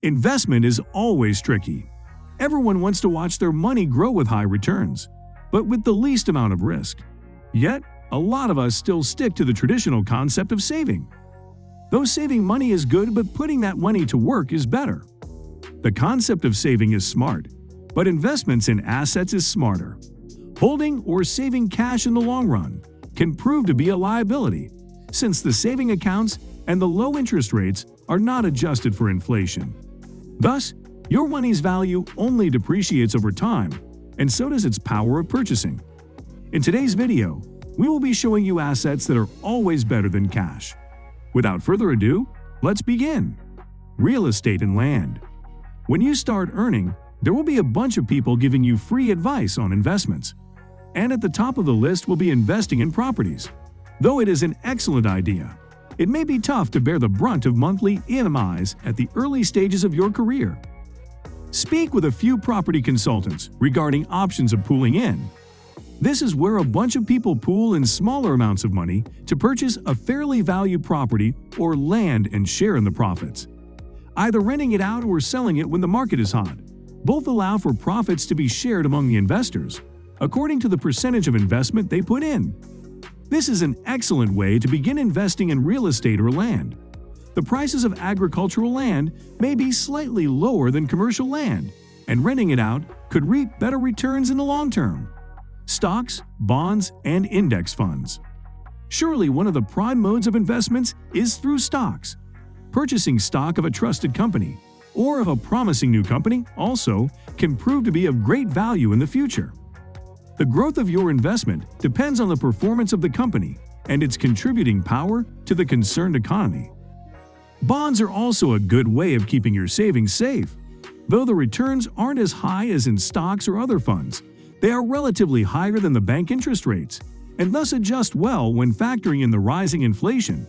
Investment is always tricky. Everyone wants to watch their money grow with high returns, but with the least amount of risk. Yet, a lot of us still stick to the traditional concept of saving. Though saving money is good, but putting that money to work is better. The concept of saving is smart, but investments in assets is smarter. Holding or saving cash in the long run can prove to be a liability, since the saving accounts and the low interest rates are not adjusted for inflation. Thus, your money's value only depreciates over time, and so does its power of purchasing. In today's video, we will be showing you assets that are always better than cash. Without further ado, let's begin. Real estate and land. When you start earning, there will be a bunch of people giving you free advice on investments. And at the top of the list will be investing in properties. Though it is an excellent idea, it may be tough to bear the brunt of monthly EMIs at the early stages of your career. Speak with a few property consultants regarding options of pooling in. This is where a bunch of people pool in smaller amounts of money to purchase a fairly valued property or land and share in the profits. Either renting it out or selling it when the market is hot. Both allow for profits to be shared among the investors, according to the percentage of investment they put in. This is an excellent way to begin investing in real estate or land. The prices of agricultural land may be slightly lower than commercial land, and renting it out could reap better returns in the long term. Stocks, bonds, and index funds. Surely one of the prime modes of investments is through stocks. Purchasing stock of a trusted company or of a promising new company also can prove to be of great value in the future. The growth of your investment depends on the performance of the company and its contributing power to the concerned economy. Bonds are also a good way of keeping your savings safe. Though the returns aren't as high as in stocks or other funds, they are relatively higher than the bank interest rates, and thus adjust well when factoring in the rising inflation.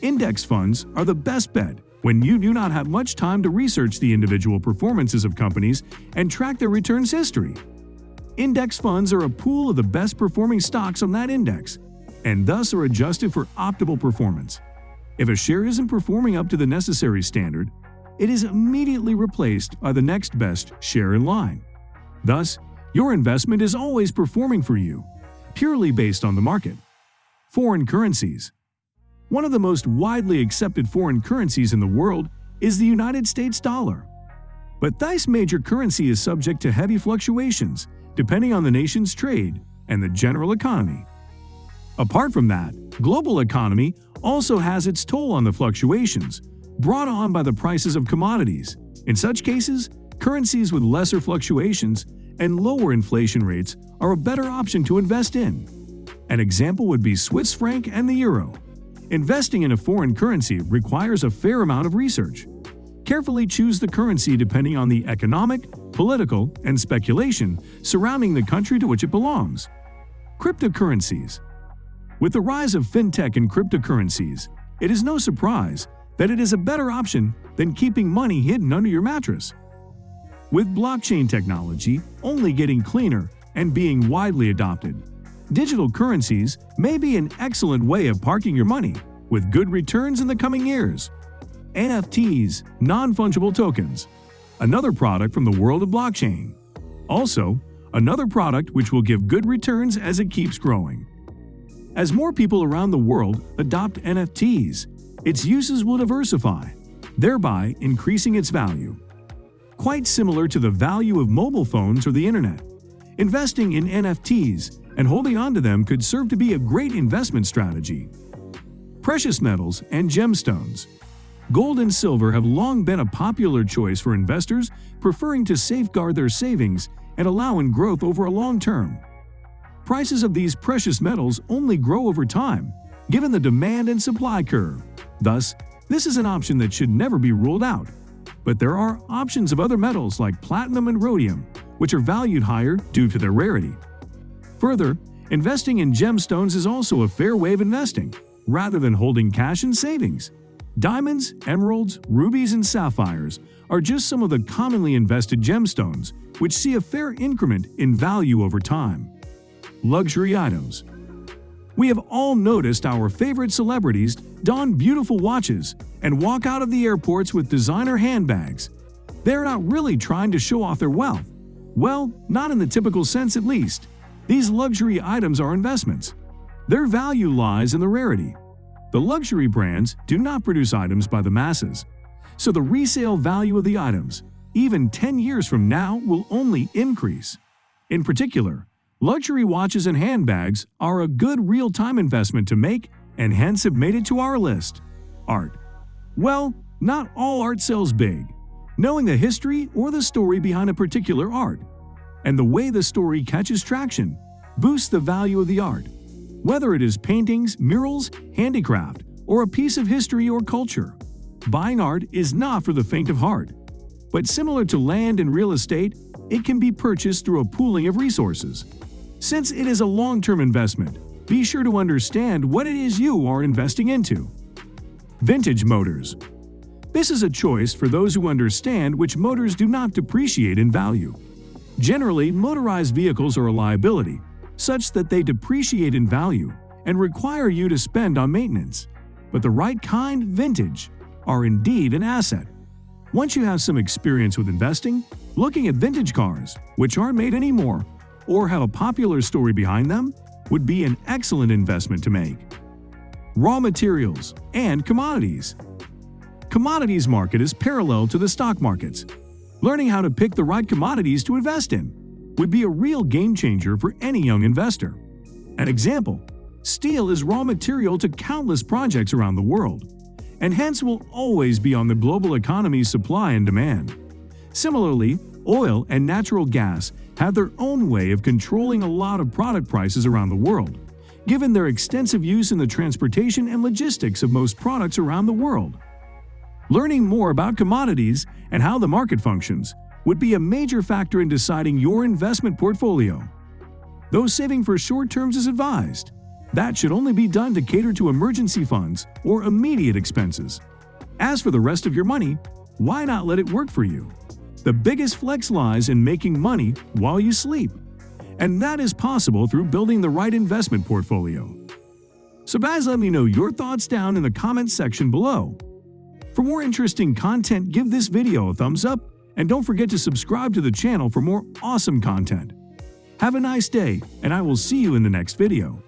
Index funds are the best bet when you do not have much time to research the individual performances of companies and track their returns history. Index funds are a pool of the best performing stocks on that index, and thus are adjusted for optimal performance. If a share isn't performing up to the necessary standard, it is immediately replaced by the next best share in line. Thus, your investment is always performing for you, purely based on the market. Foreign currencies. One of the most widely accepted foreign currencies in the world is the United States dollar. But this major currency is subject to heavy fluctuations depending on the nation's trade and the general economy. Apart from that, global economy also has its toll on the fluctuations brought on by the prices of commodities. In such cases, currencies with lesser fluctuations and lower inflation rates are a better option to invest in. An example would be Swiss franc and the euro. Investing in a foreign currency requires a fair amount of research. Carefully choose the currency depending on the economic, political, and speculation surrounding the country to which it belongs. Cryptocurrencies. With the rise of fintech and cryptocurrencies, it is no surprise that it is a better option than keeping money hidden under your mattress. With blockchain technology only getting cleaner and being widely adopted, digital currencies may be an excellent way of parking your money with good returns in the coming years. NFTs, non-fungible tokens, another product from the world of blockchain. Also, another product which will give good returns as it keeps growing. As more people around the world adopt NFTs, its uses will diversify, thereby increasing its value. Quite similar to the value of mobile phones or the internet, investing in NFTs and holding on to them could serve to be a great investment strategy. Precious metals and gemstones. Gold and silver have long been a popular choice for investors preferring to safeguard their savings and allow in growth over a long term. Prices of these precious metals only grow over time, given the demand and supply curve. Thus, this is an option that should never be ruled out. But there are options of other metals like platinum and rhodium, which are valued higher due to their rarity. Further, investing in gemstones is also a fair way of investing, rather than holding cash in savings. Diamonds, emeralds, rubies, and sapphires are just some of the commonly invested gemstones, which see a fair increment in value over time. Luxury items. We have all noticed our favorite celebrities don beautiful watches and walk out of the airports with designer handbags. They're not really trying to show off their wealth. Well, not in the typical sense at least. These luxury items are investments. Their value lies in the rarity. The luxury brands do not produce items by the masses, so the resale value of the items, even 10 years from now, will only increase. In particular, luxury watches and handbags are a good real-time investment to make and hence have made it to our list. Art. Well, not all art sells big. Knowing the history or the story behind a particular art and the way the story catches traction boosts the value of the art. Whether it is paintings, murals, handicraft, or a piece of history or culture, buying art is not for the faint of heart. But similar to land and real estate, it can be purchased through a pooling of resources. Since it is a long-term investment, be sure to understand what it is you are investing into. Vintage motors. This is a choice for those who understand which motors do not depreciate in value. Generally, motorized vehicles are a liability, such that they depreciate in value and require you to spend on maintenance. But the right kind, vintage, are indeed an asset. Once you have some experience with investing, looking at vintage cars, which aren't made anymore, or have a popular story behind them, would be an excellent investment to make. Raw materials and commodities. Commodities market is parallel to the stock markets. Learning how to pick the right commodities to invest in would be a real game changer for any young investor. An example, steel is raw material to countless projects around the world, and hence will always be on the global economy's supply and demand. Similarly, oil and natural gas have their own way of controlling a lot of product prices around the world, given their extensive use in the transportation and logistics of most products around the world. Learning more about commodities and how the market functions would be a major factor in deciding your investment portfolio. Though saving for short terms is advised, that should only be done to cater to emergency funds or immediate expenses. As for the rest of your money, why not let it work for you? The biggest flex lies in making money while you sleep, and that is possible through building the right investment portfolio. So guys, let me know your thoughts down in the comments section below. For more interesting content, give this video a thumbs up and don't forget to subscribe to the channel for more awesome content. Have a nice day, and I will see you in the next video.